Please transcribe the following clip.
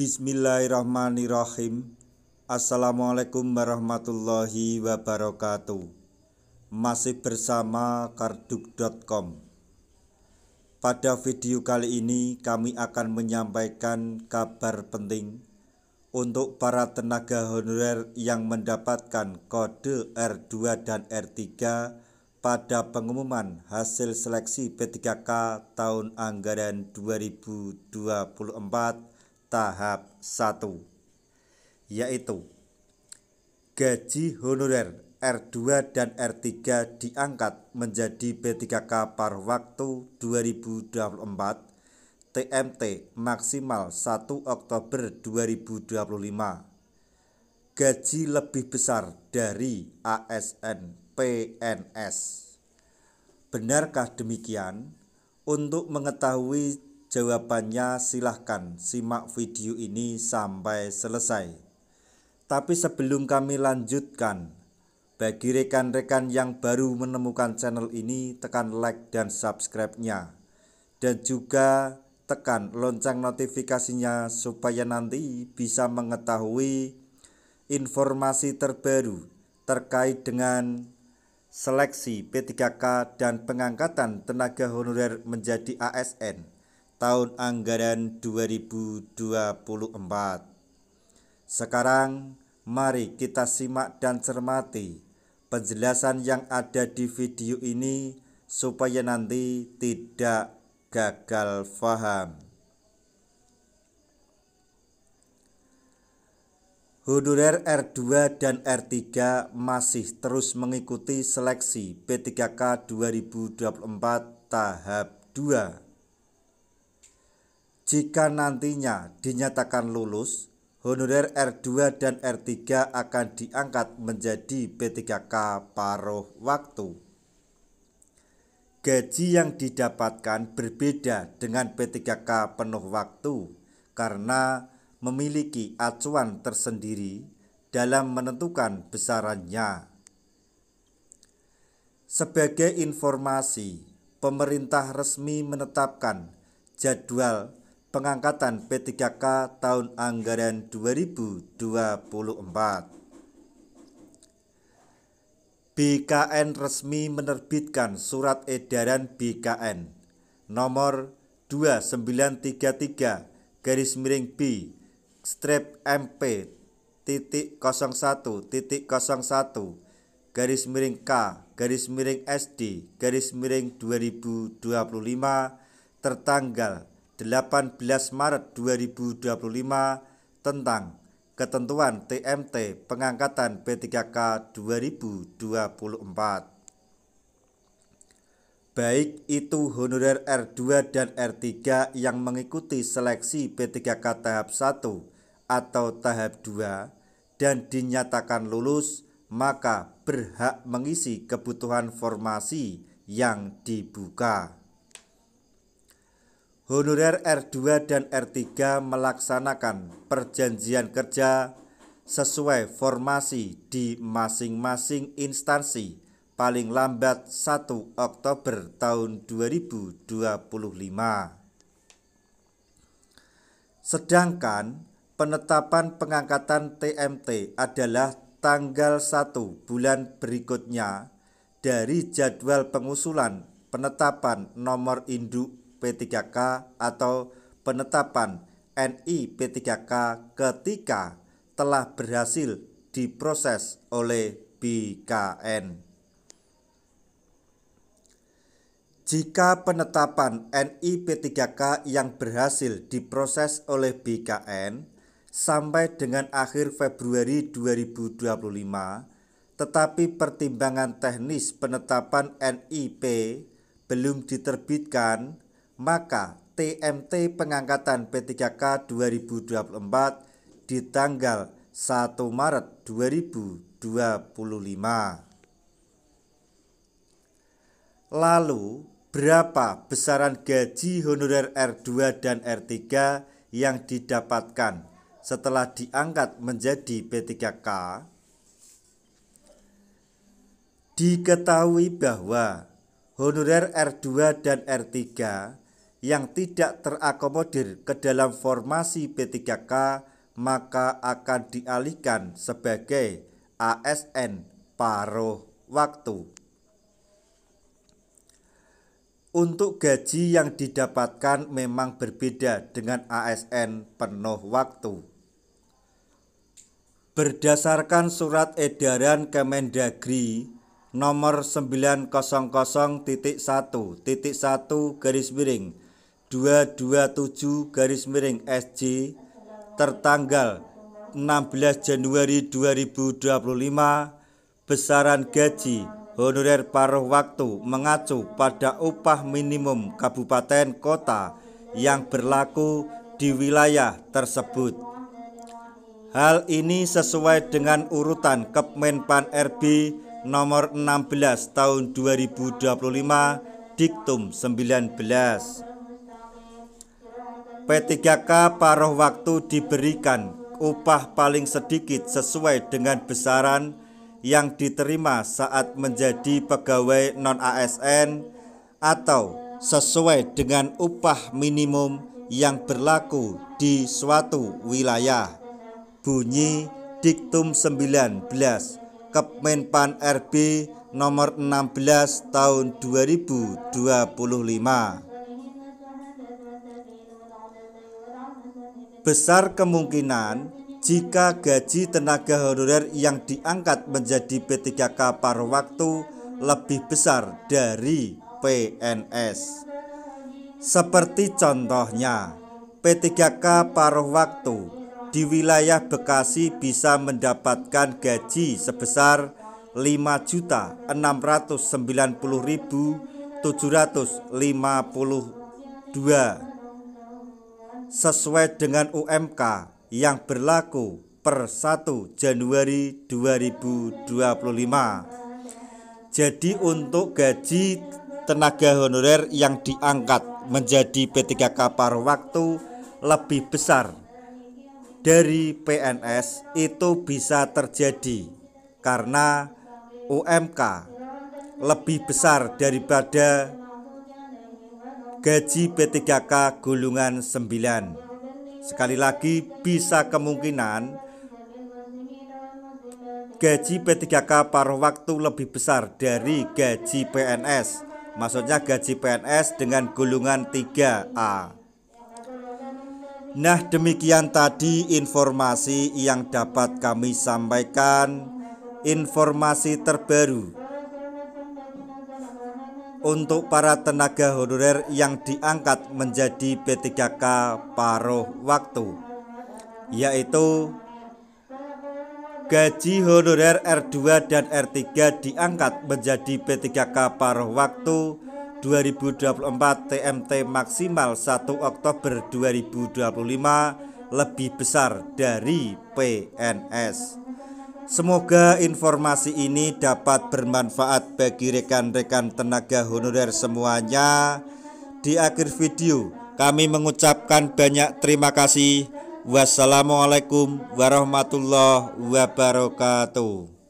Bismillahirrahmanirrahim. Assalamualaikum warahmatullahi wabarakatuh. Masih bersama karduk.com. Pada video kali ini kami akan menyampaikan kabar penting untuk para tenaga honorer yang mendapatkan kode R2 dan R3 pada pengumuman hasil seleksi P3K tahun anggaran 2024 tahap 1, yaitu gaji honorer R2 dan R3 diangkat menjadi P3K paruh waktu 2024 TMT maksimal 1 Oktober 2025. Gaji lebih besar dari ASN PNS. Benarkah demikian? Untuk mengetahui jawabannya silahkan simak video ini sampai selesai. Tapi sebelum kami lanjutkan, bagi rekan-rekan yang baru menemukan channel ini, tekan like dan subscribe-nya. Dan juga tekan lonceng notifikasinya supaya nanti bisa mengetahui informasi terbaru terkait dengan seleksi P3K dan pengangkatan tenaga honorer menjadi ASN tahun anggaran 2024. Sekarang mari kita simak dan cermati penjelasan yang ada di video ini supaya nanti tidak gagal paham. Honorer R2 dan R3 masih terus mengikuti seleksi P3K 2024 tahap 2. Jika nantinya dinyatakan lulus, honorer R2 dan R3 akan diangkat menjadi P3K paruh waktu. Gaji yang didapatkan berbeda dengan P3K penuh waktu karena memiliki acuan tersendiri dalam menentukan besarannya. Sebagai informasi, pemerintah resmi menetapkan jadwal pengangkatan P3K tahun anggaran 2024. BKN resmi menerbitkan surat edaran BKN nomor 2933/B/MP/K/SD/2025 tertanggal 18 Maret 2025 tentang ketentuan TMT pengangkatan P3K 2024. Baik itu honorer R2 dan R3 yang mengikuti seleksi P3K tahap 1 atau tahap 2 dan dinyatakan lulus, maka berhak mengisi kebutuhan formasi yang dibuka. Honorer R2 dan R3 melaksanakan perjanjian kerja sesuai formasi di masing-masing instansi paling lambat 1 Oktober tahun 2025. Sedangkan penetapan pengangkatan TMT adalah tanggal 1 bulan berikutnya dari jadwal pengusulan penetapan nomor induk P3K atau penetapan NI P3K ketika telah berhasil diproses oleh BKN. Jika penetapan NI P3K yang berhasil diproses oleh BKN sampai dengan akhir Februari 2025, tetapi pertimbangan teknis penetapan NIP belum diterbitkan, maka TMT pengangkatan P3K 2024 di tanggal 1 Maret 2025. Lalu, berapa besaran gaji honorer R2 dan R3 yang didapatkan setelah diangkat menjadi P3K? Diketahui bahwa honorer R2 dan R3 yang tidak terakomodir ke dalam formasi P3K maka akan dialihkan sebagai ASN paruh waktu. Untuk gaji yang didapatkan memang berbeda dengan ASN penuh waktu. Berdasarkan surat edaran Kemendagri nomor 90011-1/227-SJ tertanggal 16 Januari 2025, besaran gaji honorer paruh waktu mengacu pada upah minimum kabupaten kota yang berlaku di wilayah tersebut. Hal ini sesuai dengan urutan Kemenpan RB nomor 16 tahun 2025 Diktum 19. P3K paruh waktu diberikan upah paling sedikit sesuai dengan besaran yang diterima saat menjadi pegawai non-ASN atau sesuai dengan upah minimum yang berlaku di suatu wilayah. Bunyi Diktum 19 Kemenpan RB nomor 16 tahun 2025. Besar kemungkinan jika gaji tenaga honorer yang diangkat menjadi P3K paruh waktu lebih besar dari PNS. Seperti contohnya, P3K paruh waktu di wilayah Bekasi bisa mendapatkan gaji sebesar 5.690.752 sesuai dengan UMK yang berlaku per 1 Januari 2025. Jadi untuk gaji tenaga honorer yang diangkat menjadi P3K paruh waktu lebih besar dari PNS itu bisa terjadi karena UMK lebih besar daripada gaji P3K golongan 9. Sekali lagi, bisa kemungkinan gaji P3K paruh waktu lebih besar dari gaji PNS. Maksudnya gaji PNS dengan golongan 3A. Nah, demikian tadi informasi yang dapat kami sampaikan. Informasi terbaru untuk para tenaga honorer yang diangkat menjadi P3K paruh waktu, yaitu gaji honorer R2 dan R3 diangkat menjadi P3K paruh waktu 2024 TMT maksimal 1 Oktober 2025 lebih besar dari PNS. Semoga informasi ini dapat bermanfaat bagi rekan-rekan tenaga honorer semuanya. Di akhir video kami mengucapkan banyak terima kasih. Wassalamualaikum warahmatullahi wabarakatuh.